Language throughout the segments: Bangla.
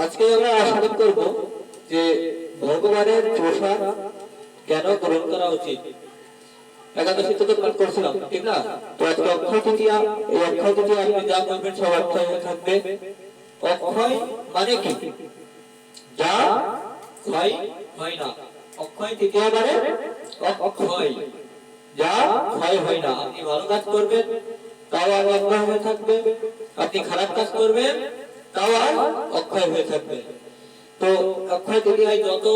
আজকে আমরা আলোচনা করব যে ভগবানের প্রসাদ কেন গ্রহণ করা উচিত। একাদশী তো পাঠ করছিলাম, ঠিক না? তো আজকে অক্ষয় তৃতীয়া, এই অক্ষয় তৃতীয়া আপনি যা করবেন সব অক্ষয় হয়ে থাকবে। অক্ষয় মানে কি? যা ক্ষয় হয় না। অক্ষয় তৃতীয়া মানে অক্ষয়, যা ক্ষয় হয় না। আপনি ভালো কাজ করবেন তাও আর অক্ষয় হয়ে থাকবে, আপনি খারাপ কাজ করবেন তাও আর অক্ষয় হয়ে থাকবে। তো অক্ষয় তৃতীয়ায় যত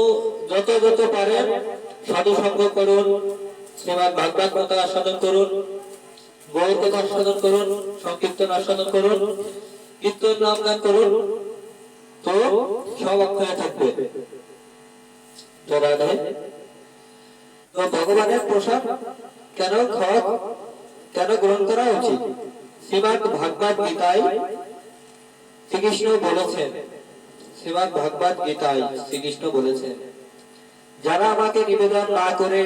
যত যত পারেন সাধু সঙ্গ করুন, শ্রীমদ্ ভাগবত কথা আস্বাদন করুন, গৌর কথা আস্বাদন করুন, সংকীর্তন আস্বাদন করুন, কীর্তন নাম গান করুন, তো সব অক্ষয় থাকবে। তো ভগবানের প্রসাদ কেন কেন গ্রহণ করা উচিত? শ্রীমদ্ ভাগবত গীতায় শ্রীকৃষ্ণ বলেছেন, শ্রীমদ্ ভাগবত গীতায় শ্রীকৃষ্ণ বলেছেন, যারা আমাকে নিবেদন না করে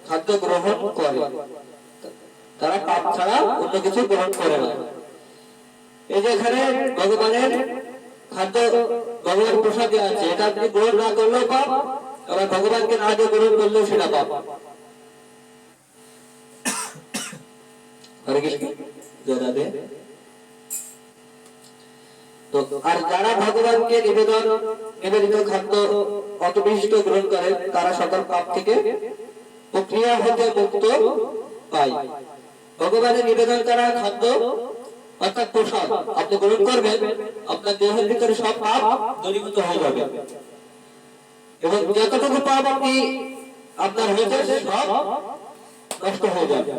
খাদ্য গ্রহণ করে তারা পাপ ছাড়া অন্য কিছু গ্রহণ করে না। এই যে এখানে ভগবানের খাদ্য, ভগবান প্রসাদ আছে, এটা আপনি গ্রহণ না করলেও পাপ, আবার ভগবানকে না দিয়ে গ্রহণ করলেও সেটা পাপ। হরে কৃষ্ণ, জয় রাধে। আর যারা ভগবানকে নিবেদিত খাদ্য অতবিষ্ট গ্রহণ করেন তারা সকল পাপ থেকে প্রক্রিয়া হতে মুক্ত পায়। ভগবানের নিবেদন করা খাদ্য অর্থাৎ প্রসাদ আপনি গ্রহণ করবেন, আপনার দেহের ভিতরে সব পাপ দূরীভূত হয়ে যাবে, এবং যতটুকু পাপ আপনি আপনার হয়েছে সব নষ্ট হয়ে যাবে।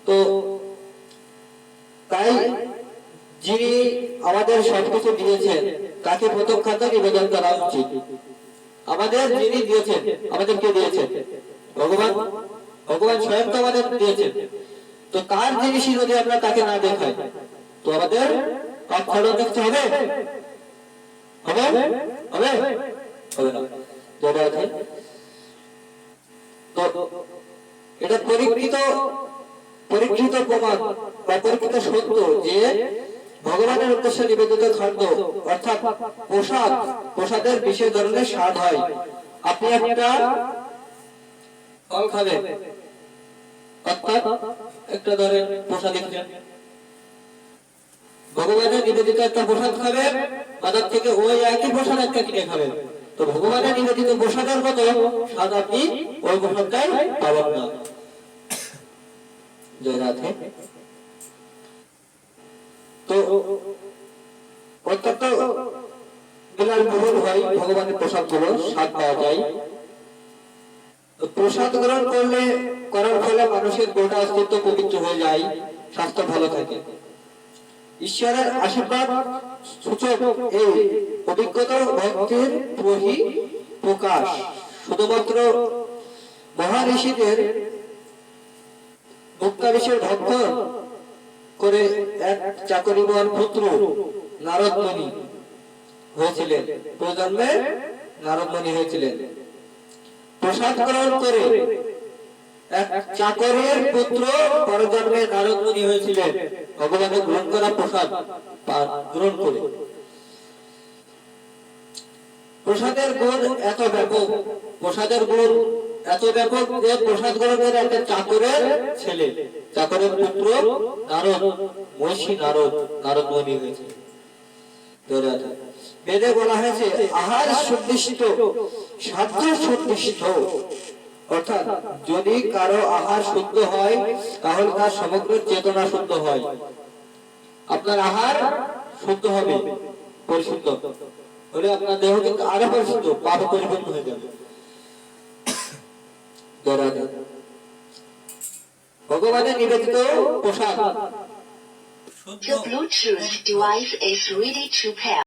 তো তাই যিনি আমাদের সবকিছু দিয়েছেন তাকে প্রথম খাদ্য নিবেদন করা উচিত। আমাদের যিনি দিয়েছেন, আমাদেরকে দিয়েছেন ভগবান, ভগবান স্বয়ং তো আমাদের দিয়েছেন। তো তার জিনিসই যদি আমরা তাকে না দেখাই তো আমাদের পাপ খরচ দেখতে হবে, হবে হবে হবে না। তো এটা পরীক্ষিত প্রমাণ বা পরীক্ষিত সত্য যে ভগবানের উদ্দেশ্যে নিবেদিত খাদ্য অর্থাৎ প্রসাদের বিশেষ ধরনের স্বাদ হয়। আপনি একটা ফল খাবেন, অর্থাৎ একটা ধরেন প্রসাদ খেলেন, ভগবানের নিবেদিত একটা প্রসাদ খাবেন, বাজার থেকে ওই একই প্রসাদ একটা কিনে খাবেন, তো ভগবানের নিবেদিত প্রসাদের মতো স্বাদ আপনি ওই প্রসাদটাই পাবেন না। জয় রাধে। তো অত্যন্ত বিলাসবহুল হয় ভগবানের প্রসাদ গুলো, স্বাদ পাওয়া যায়। প্রসাদ গ্রহণ করার ফলে মানুষের গোটা অস্তিত্ব পবিত্র হয়ে যায়, স্বাস্থ্য ভালো থাকে। ঈশ্বরের আশীর্বাদ সূচক এই অভিজ্ঞতা ভক্তির প্রকাশ। শুধুমাত্র মহাঋষিদের মুক্তাবিষের ভক্ষণ করে এক চাকরিবর পুত্র নারদ মুনি হয়েছিলেন, প্রজন্মে নারদ মুনি হয়েছিলেন। প্রসাদ গ্রহণ করে এক চাকরের পুত্র পরজন্মে নারদ মুনি হয়েছিলেন, ভগবানের গ্রহণ করা প্রসাদ গ্রহণ করে। প্রসাদের গুণ এত ব্যাপক, প্রসাদের গুণ এত ব্যাপক যে প্রসাদ গ্রহণের একটা চাকরের ছেলে, চাকরের পুত্র নারদ, মহিষী নারদ মুনি হয়েছে। বেদে বলা হয়েছে আহার সুনিষ্ঠ, সাধ্য সুনিষ্ঠ, অর্থাৎ যদি কারো আহার শুদ্ধ হয় তাহলে তার সমগ্র চেতনা শুদ্ধ হয়। আপনার আহার শুদ্ধ হবে, পরিশুদ্ধ হলে আপনার দেহ কিন্তু আরো পরিশুদ্ধ, পাপ পরিপূর্ণ হয়ে যাবে। ভগবানের নিবেদিত প্রসাদ। The Bluetooth device is ready to pair.